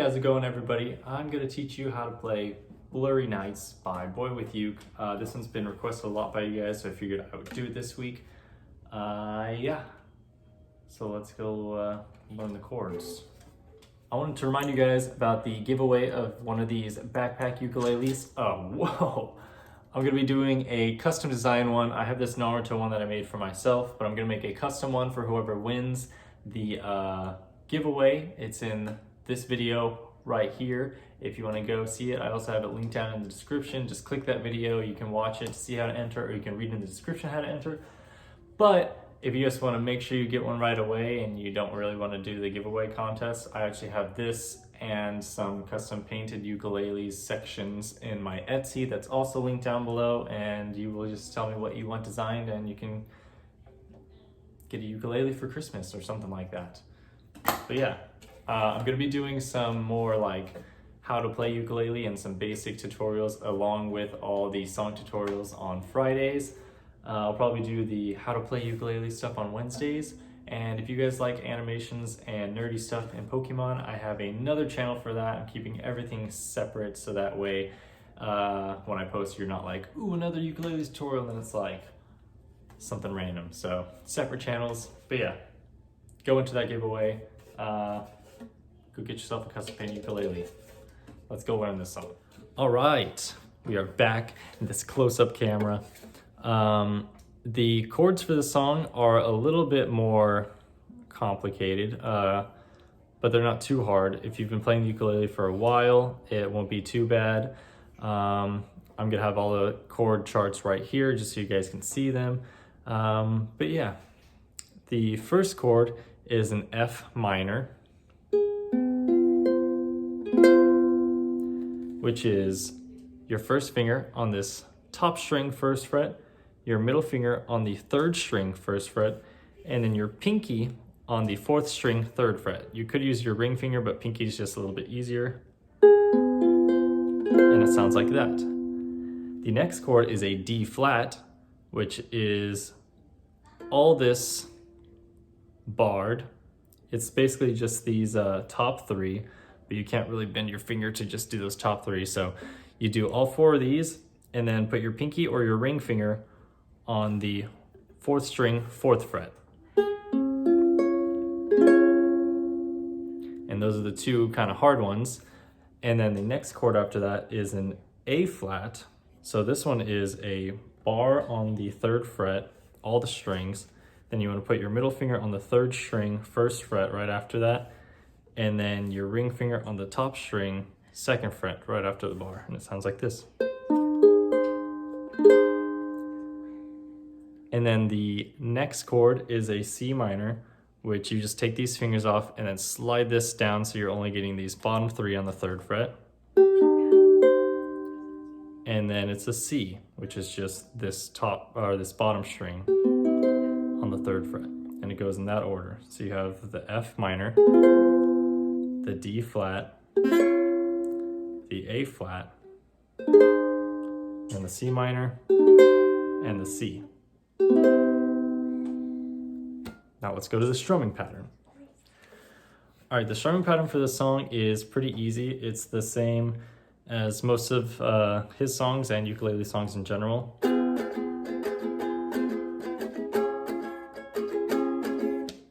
how's it going, everybody? I'm going to teach you how to play Blurry Nights by Boywithuke. This one's been requested a lot by you guys, so I figured I would do it this week. Yeah. So let's go learn the chords. I wanted to remind you guys about the giveaway of one of these backpack ukuleles. Oh, whoa! I'm going to be doing a custom design one. I have this Naruto one that I made for myself, but I'm going to make a custom one for whoever wins the giveaway. It's in this video right here if you want to go see it. I also have it linked down in the description. Just click that video, you can watch it to see how to enter, or you can read in the description how to enter. But if you just want to make sure you get one right away and you don't really want to do the giveaway contest, I actually have this and some custom painted ukuleles sections in my Etsy that's also linked down below, and you will just tell me what you want designed and you can get a ukulele for Christmas or something like that. But yeah, I'm going to be doing some more like how to play ukulele and some basic tutorials along with all the song tutorials on Fridays. I'll probably do the how to play ukulele stuff on Wednesdays. And if you guys like animations and nerdy stuff in Pokemon, I have another channel for that. I'm keeping everything separate so that way when I post, you're not like, ooh, another ukulele tutorial, and it's like something random. So separate channels. But yeah, go into that giveaway. Go get yourself a custom painted ukulele. Let's go learn this song. All right, we are back in this close-up camera. The chords for the song are a little bit more complicated, but they're not too hard. If you've been playing the ukulele for a while, it won't be too bad. I'm gonna have all the chord charts right here just so you guys can see them. But yeah, the first chord is an F minor, which is your first finger on this top string first fret, your middle finger on the third string first fret, and then your pinky on the fourth string third fret. You could use your ring finger, but pinky is just a little bit easier. And it sounds like that. The next chord is a D flat, which is all this barred. It's basically just these top three, but you can't really bend your finger to just do those top three. So you do all four of these and then put your pinky or your ring finger on the fourth string, fourth fret. And those are the two kind of hard ones. And then the next chord after that is an A flat. So this one is a bar on the third fret, all the strings. Then you want to put your middle finger on the third string, first fret right after that. And then your ring finger on the top string, second fret right after the bar. And it sounds like this. And then the next chord is a C minor, which you just take these fingers off and then slide this down so you're only getting these bottom three on the third fret. And then it's a C, which is just this top or this bottom string on the third fret. And it goes in that order. So you have the F minor, the D flat, the A flat, and the C minor, and the C. Now let's go to the strumming pattern. All right, the strumming pattern for this song is pretty easy. It's the same as most of his songs and ukulele songs in general.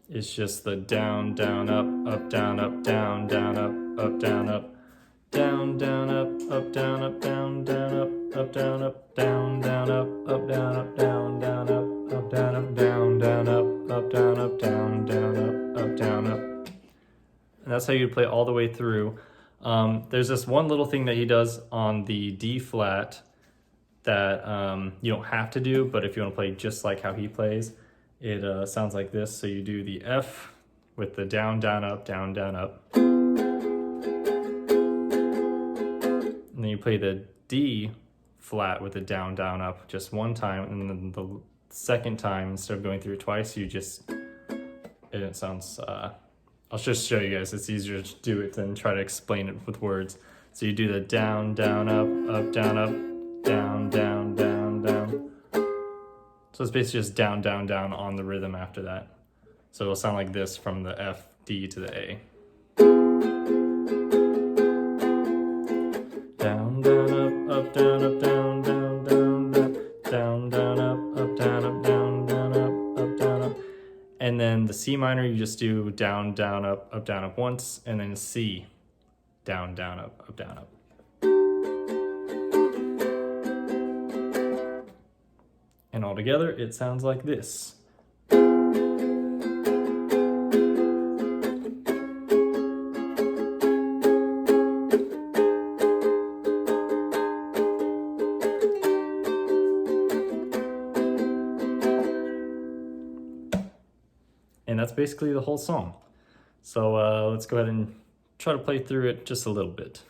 It's just the down, down, up, down, up, down, down, up, down, up, down, down, up, down, up, down, down, up, down, up, down, down, up, down, up, down, down, up, down, up, down, down, up, down, up, down, down, up, down, up. And that's how you play all the way through. There's this one little thing that he does on the D flat that you don't have to do, but if you want to play just like how he plays, it sounds like this. So you do the F with the down, down, up, down, down, up. And then you play the D flat with the down, down, up just one time, and then the second time, instead of going through it twice, you just, it sounds, I'll just show you guys. It's easier to do it than try to explain it with words. So you do the down, down, up, down, up, down, down, down, down. So it's basically just down, down, down on the rhythm after that. So it'll sound like this from the F, D to the A. Down, down, up, down, up, down, down, down, down, down, down, up, down, up, down, down, up, down, up. And then the C minor, you just do down, down, up once, and then C, down, down, up, down, up. And all together, it sounds like this. And that's basically the whole song. So let's go ahead and try to play through it just a little bit.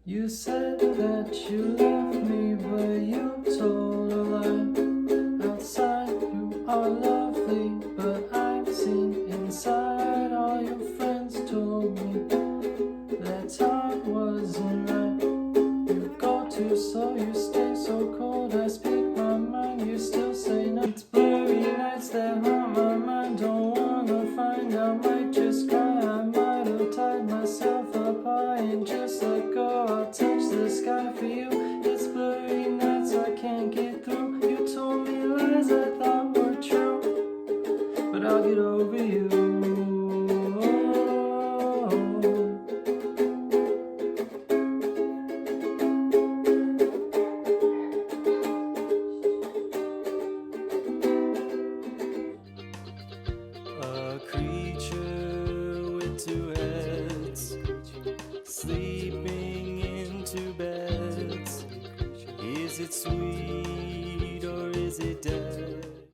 You said that you left me, but you told a lie. Outside you are lovely, but I've seen inside. All your friends told me that time wasn't right. You go too slow, you stay so cold. I speak my mind, you still say no. It's blurry nights that haunt my mind. Don't wanna find out, might just cry. I might have tied myself up high and just let go. I'll touch the sky for you. It's blurry nights I can't get through. You told me lies I thought were true, but I'll get over you. A creature with two heads, sleeping in two beds. Is it sweet or is it dead?